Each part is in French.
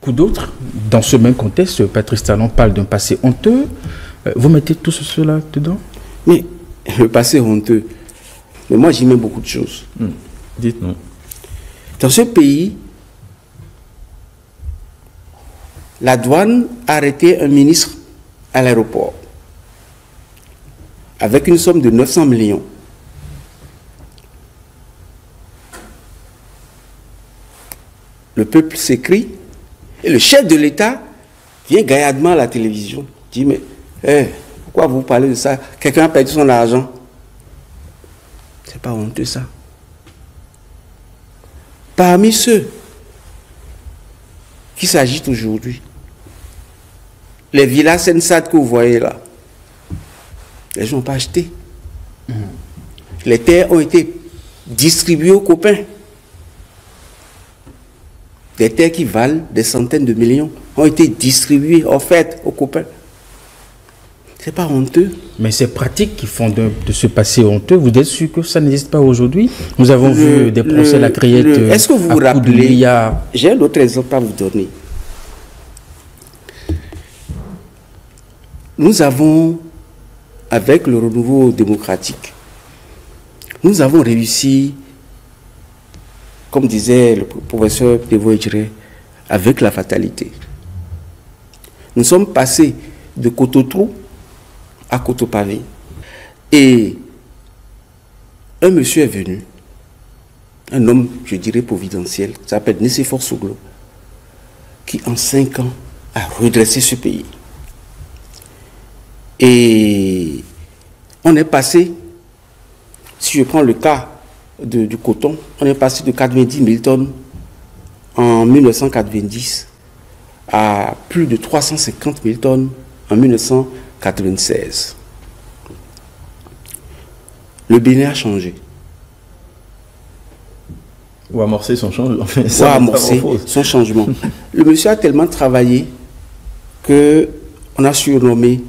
beaucoup d'autres. Dans ce même contexte, Patrice Talon parle d'un passé honteux. Vous mettez tout cela dedans? Mais le passé honteux, mais moi j'y mets beaucoup de choses. Dites-nous. Dans ce pays, la douane a arrêté un ministre à l'aéroport avec une somme de 900 millions. Le peuple s'écrie et le chef de l'État vient gaillardement à la télévision. Il dit, mais pourquoi vous parlez de ça? Quelqu'un a perdu son argent. C'est pas honteux ça. Parmi ceux qui s'agitent aujourd'hui, les villas Sensat que vous voyez là, les gens n'ont pas acheté. Les terres ont été distribuées aux copains. Des terres qui valent des centaines de millions ont été distribuées, offertes aux copains. C'est pas honteux. Mais ces pratiques qui font de ce passé honteux, vous êtes sûr que ça n'existe pas aujourd'hui? Nous avons vu des procès à la criette. Est-ce que vous vous rappelez? J'ai un autre exemple à vous donner. Nous avons, avec le renouveau démocratique, nous avons réussi, comme disait le professeur Devoe-Djiré, avec la fatalité. Nous sommes passés de Cototrou à Cotopavé. Et un monsieur est venu, un homme, je dirais, providentiel, qui s'appelle Nicéphore Soglo, qui en 5 ans a redressé ce pays. Et on est passé, si je prends le cas du coton, on est passé de 90 000 tonnes en 1990 à plus de 350 000 tonnes en 1996. Le Bénin a changé. Ou amorcer son changement. Ou amorcer son changement. Le monsieur a tellement travaillé qu'on a surnommé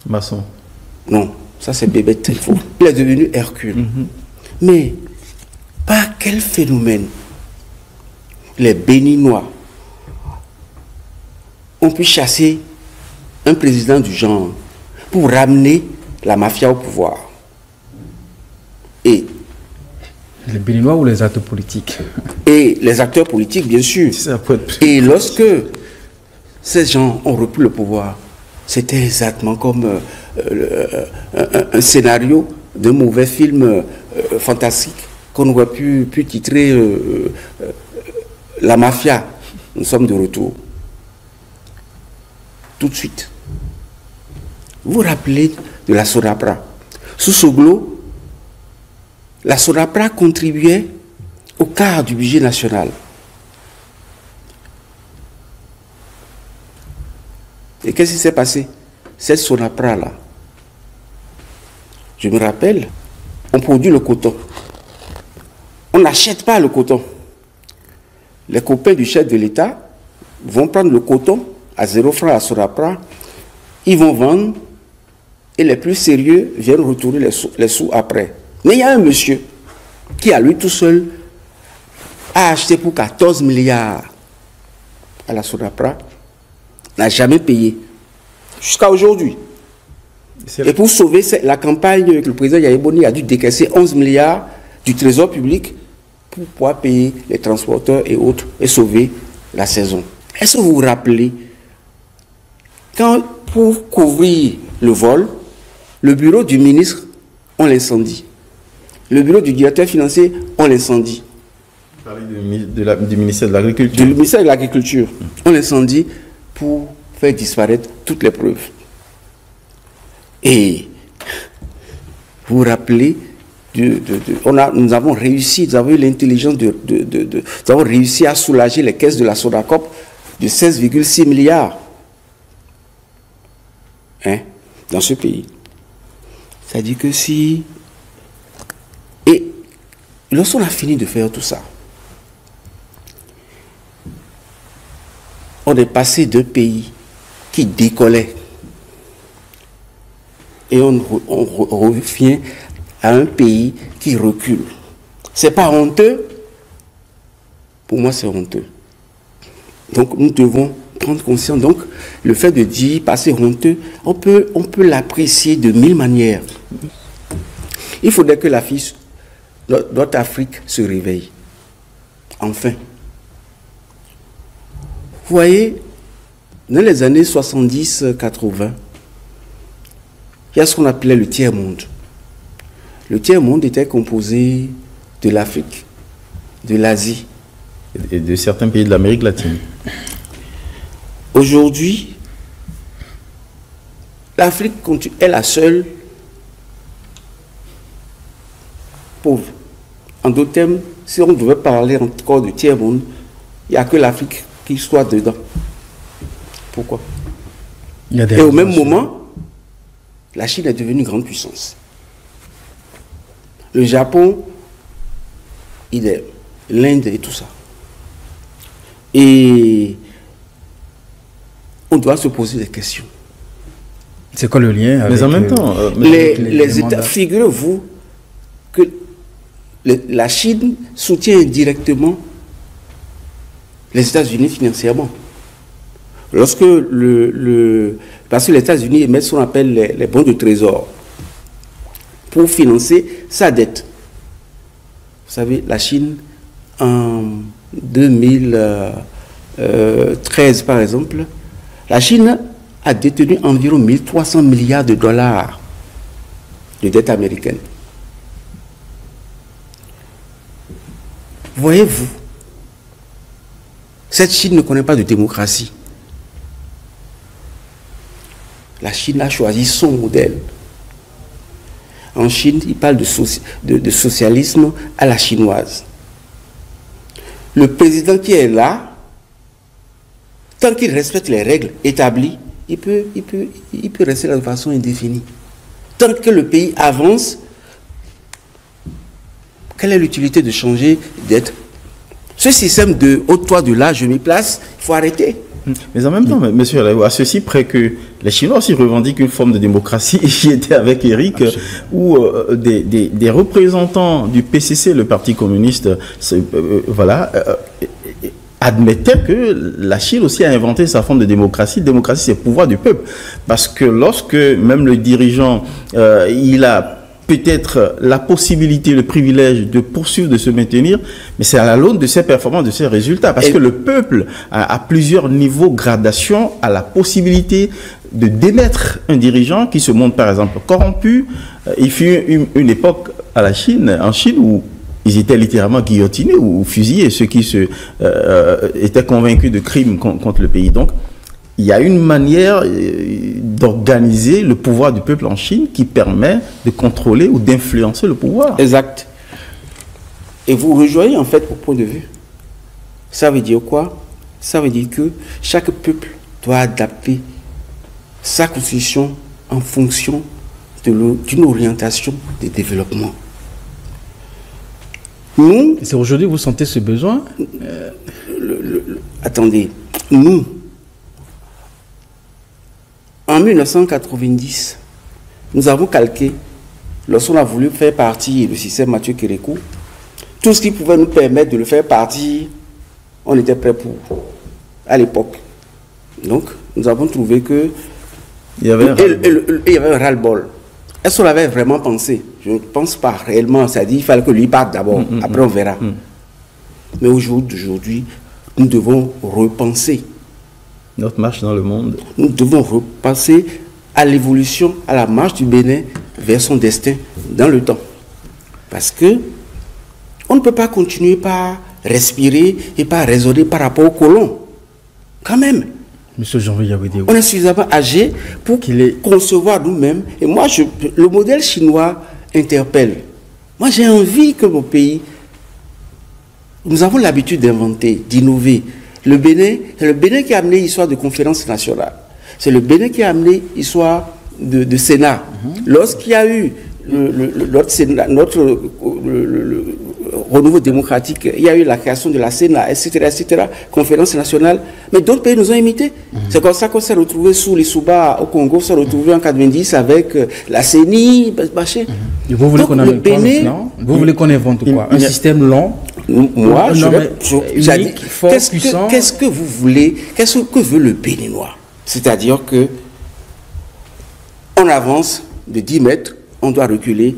Maçon. Non, ça c'est bébé Trifo. Il est devenu Hercule. Mais par quel phénomène les Béninois ont pu chasser un président du genre pour ramener la mafia au pouvoir? Et les Béninois ou les acteurs politiques? Et les acteurs politiques, bien sûr. Et lorsque ces gens ont repris le pouvoir, c'était exactement comme un scénario d'un mauvais film fantastique qu'on aurait pu titrer La Mafia. Nous sommes de retour. Tout de suite. Vous vous rappelez de la Sonapra? Sous Soglo, la Sonapra contribuait au quart du budget national. Et qu'est-ce qui s'est passé? Cette Sonapra-là, je me rappelle, on produit le coton. On n'achète pas le coton. Les copains du chef de l'État vont prendre le coton à 0 francs à Sonapra, ils vont vendre, et les plus sérieux viennent retourner les sous après. Mais il y a un monsieur qui, à lui tout seul, a acheté pour 14 milliards à la Sonapra, n'a jamais payé. Jusqu'à aujourd'hui. Et pour sauver la campagne que le président Yahya Boni a dû décaisser 11 milliards du trésor public pour pouvoir payer les transporteurs et autres et sauver la saison. Est-ce que vous vous rappelez, quand pour couvrir le vol, le bureau du ministre, on l'incendie. Le bureau du directeur financier, on l'incendie. Vous parlez du ministère de l'Agriculture. Du ministère de l'Agriculture. On l'incendie pour faire disparaître toutes les preuves. Et vous vous rappelez, nous avons réussi, nous avons eu l'intelligence nous avons réussi à soulager les caisses de la Sodacop de 16,6 milliards dans ce pays. C'est-à-dire que si... Et lorsqu'on a fini de faire tout ça, on est passé d'un pays qui décollait et on revient à un pays qui recule. C'est pas honteux? Pour moi, c'est honteux. Donc nous devons prendre conscience. Donc le fait de dire passer honteux, on peut l'apprécier de mille manières. Il faudrait que notre Afrique se réveille. Enfin. Vous voyez, dans les années 70-80, il y a ce qu'on appelait le tiers-monde. Le tiers-monde était composé de l'Afrique, de l'Asie. Et de certains pays de l'Amérique latine. Aujourd'hui, l'Afrique est la seule pauvre. En d'autres termes, si on devait parler encore de tiers-monde, il n'y a que l'Afrique qui soit dedans. Pourquoi? Et au même moment, la Chine est devenue une grande puissance. Le Japon, idem. L'Inde et tout ça. Et on doit se poser des questions. C'est quoi le lien avec Mais en même temps, les États, figurez-vous que la Chine soutient indirectement les États-Unis financièrement. Lorsque parce que les États-Unis émettent ce qu'on appelle les bons de trésor pour financer sa dette. Vous savez, la Chine, en 2013 par exemple, la Chine a détenu environ 1300 milliards de dollars de dette américaine. Voyez-vous, cette Chine ne connaît pas de démocratie. La Chine a choisi son modèle. En Chine, il parle de socialisme à la chinoise. Le président qui est là, tant qu'il respecte les règles établies, il peut rester là de façon indéfinie. Tant que le pays avance, quelle est l'utilité de changer d'être? Ce système de haut-toi de là, je m'y place, il faut arrêter. Mais en même temps, monsieur, à ceci près que les Chinois aussi revendiquent une forme de démocratie. J'y étais avec Eric, où des représentants du PCC, le Parti communiste, admettaient que la Chine aussi a inventé sa forme de démocratie. La démocratie, c'est le pouvoir du peuple. Parce que lorsque même le dirigeant, il a peut-être la possibilité, le privilège de poursuivre, de se maintenir, mais c'est à la l'aune de ses performances, de ses résultats. Parce que le peuple, à plusieurs niveaux, gradation, a la possibilité de démettre un dirigeant qui se montre, par exemple, corrompu. Il fut une époque en Chine, où ils étaient littéralement guillotinés ou fusillés, ceux qui étaient convaincus de crimes contre le pays. Donc, il y a une manière d'organiser le pouvoir du peuple en Chine qui permet de contrôler ou d'influencer le pouvoir. Exact. Et vous rejoignez en fait mon point de vue. Ça veut dire quoi? Ça veut dire que chaque peuple doit adapter sa constitution en fonction d'une orientation de développement. Nous... C'est aujourd'hui que vous sentez ce besoin? Attendez. Nous... En 1990, nous avons calqué, lorsqu'on a voulu faire partie du système Mathieu Kérékou, tout ce qui pouvait nous permettre de le faire partir, on était prêt pour, à l'époque. Donc, nous avons trouvé que il y avait un ras-le-bol. Est-ce qu'on l'avait vraiment pensé? Je ne pense pas réellement. Ça dit qu'il fallait que lui parte d'abord, après on verra. Mais aujourd'hui, nous devons repenser notre marche dans le monde. Nous devons repasser à l'évolution, à la marche du Bénin vers son destin dans le temps. Parce que on ne peut pas continuer par respirer et par raisonner par rapport aux colons. Quand même. Monsieur Jean-Louis Yawédé. On est suffisamment âgé pour concevoir nous-mêmes. Et moi, le modèle chinois interpelle. Moi, j'ai envie que mon pays... Nous avons l'habitude d'inventer, d'innover. Le Bénin, c'est le Bénin qui a amené l'histoire de conférence nationale. C'est le Bénin qui a amené l'histoire de Sénat. Lorsqu'il y a eu notre renouveau démocratique, il y a eu la création de la Sénat, etc., conférence nationale. Mais d'autres pays nous ont imités. C'est comme ça qu'on s'est retrouvé sous les Souba au Congo, on s'est retrouvé en 90 avec la CENI, machin. Vous voulez qu'on invente quoi? Un système long Moi, unique, fort, puissant. Qu'est-ce que vous voulez, qu'est-ce que veut le Béninois? C'est-à-dire que on avance de 10 mètres, on doit reculer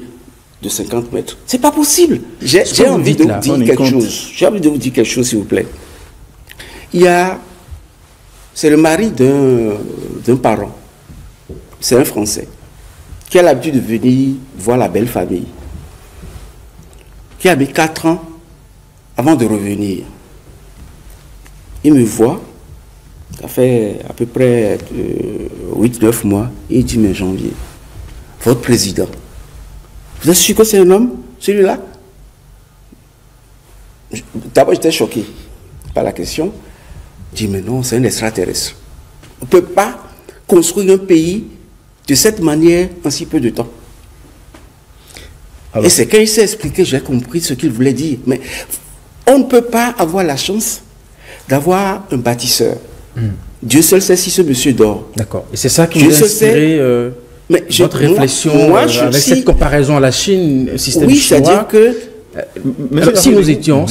de 50 mètres. C'est pas possible. J'ai envie de vous dire quelque chose. J'ai envie de vous dire quelque chose, s'il vous plaît. C'est le mari d'un parent. C'est un Français qui a l'habitude de venir voir la belle famille, qui a mis 4 ans avant de revenir. Il me voit, ça fait à peu près 8-9 mois, et il dit, mais Janvier, votre président, vous êtes sûr que c'est un homme, celui-là? D'abord, j'étais choqué par la question. Je dis, mais non, c'est un extraterrestre. On ne peut pas construire un pays de cette manière en si peu de temps. Alors, et c'est quand il s'est expliqué, j'ai compris ce qu'il voulait dire. Mais on ne peut pas avoir la chance d'avoir un bâtisseur. Dieu seul sait si ce monsieur dort. D'accord. Et c'est ça qui vous a inspiré votre réflexion avec cette comparaison à la Chine, système chinois. C'est-à-dire que... Alors,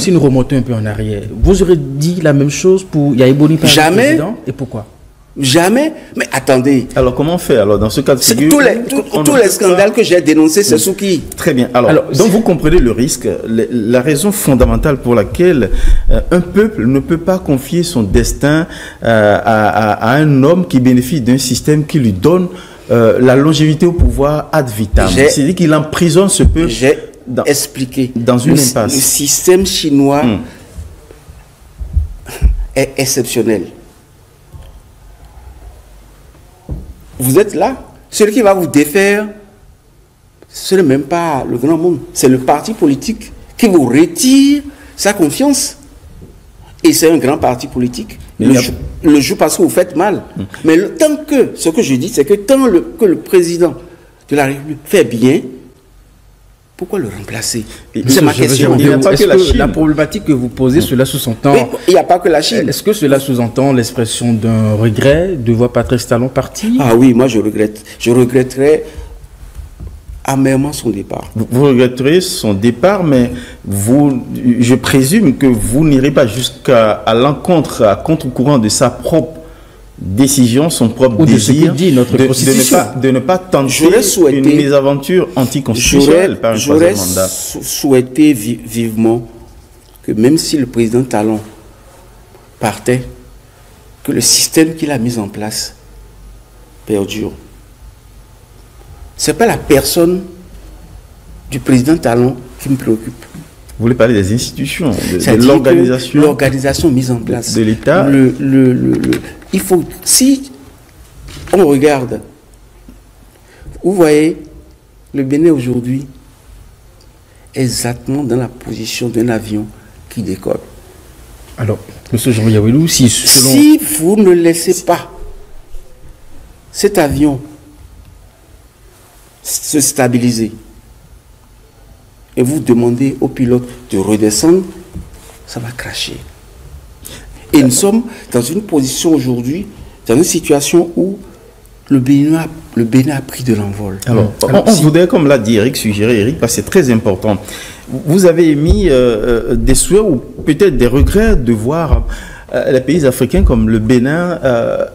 si nous remontons un peu en arrière, vous aurez dit la même chose pour Yaïboni par le président? Et pourquoi? Jamais. Mais attendez. Alors, comment on fait alors dans ce cas de figure? Tous les scandales que j'ai dénoncés, c'est sous qui? Très bien. Alors donc vous comprenez le risque, la raison fondamentale pour laquelle un peuple ne peut pas confier son destin à un homme qui bénéficie d'un système qui lui donne la longévité au pouvoir ad vitam. C'est-à-dire qu'il emprisonne ce peuple. Expliquer dans une impasse. Le système chinois est exceptionnel. Vous êtes là, celui qui va vous défaire, ce n'est même pas le grand monde, c'est le parti politique qui vous retire sa confiance. Et c'est un grand parti politique. Le jour parce que vous faites mal. Mais tant que, ce que je dis, c'est que tant que le président de la République fait bien, pourquoi le remplacer? C'est ma question. Est-ce que la problématique que vous posez, cela sous-entend... Il n'y a pas que la Chine. Est-ce que cela sous-entend l'expression d'un regret de voir Patrice Talon partir? Ah oui, moi je regrette. Je regretterais amèrement son départ. Vous regretterez son départ, mais je présume que vous n'irez pas jusqu'à l'encontre, à contre-courant de sa propre décision, son propre désir de ne pas tenter une mésaventure anticonstitutionnelle par un troisième mandat. J'aurais souhaité vivement que même si le président Talon partait, que le système qu'il a mis en place perdure. Ce n'est pas la personne du président Talon qui me préoccupe. Vous voulez parler des institutions, de l'organisation. L'organisation mise en place. De l'État. Il faut, si on regarde, vous voyez, le Bénin aujourd'hui est exactement dans la position d'un avion qui décolle. Alors, M. Jean Yawelou, si vous ne laissez pas cet avion se stabiliser, et vous demandez au pilote de redescendre, ça va cracher. Et nous sommes dans une position aujourd'hui, dans une situation où le Bénin a pris de l'envol. Alors, on voudrait, comme l'a dit Eric, suggérer, Eric, parce que c'est très important. Vous avez émis des souhaits ou peut-être des regrets de voir les pays africains comme le Bénin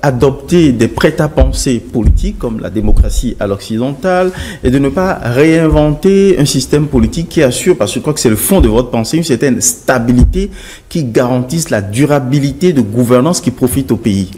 adopter des prêts-à-penser politiques comme la démocratie à l'occidentale et de ne pas réinventer un système politique qui assure, parce que je crois que c'est le fond de votre pensée, une certaine stabilité qui garantisse la durabilité de gouvernance qui profite au pays.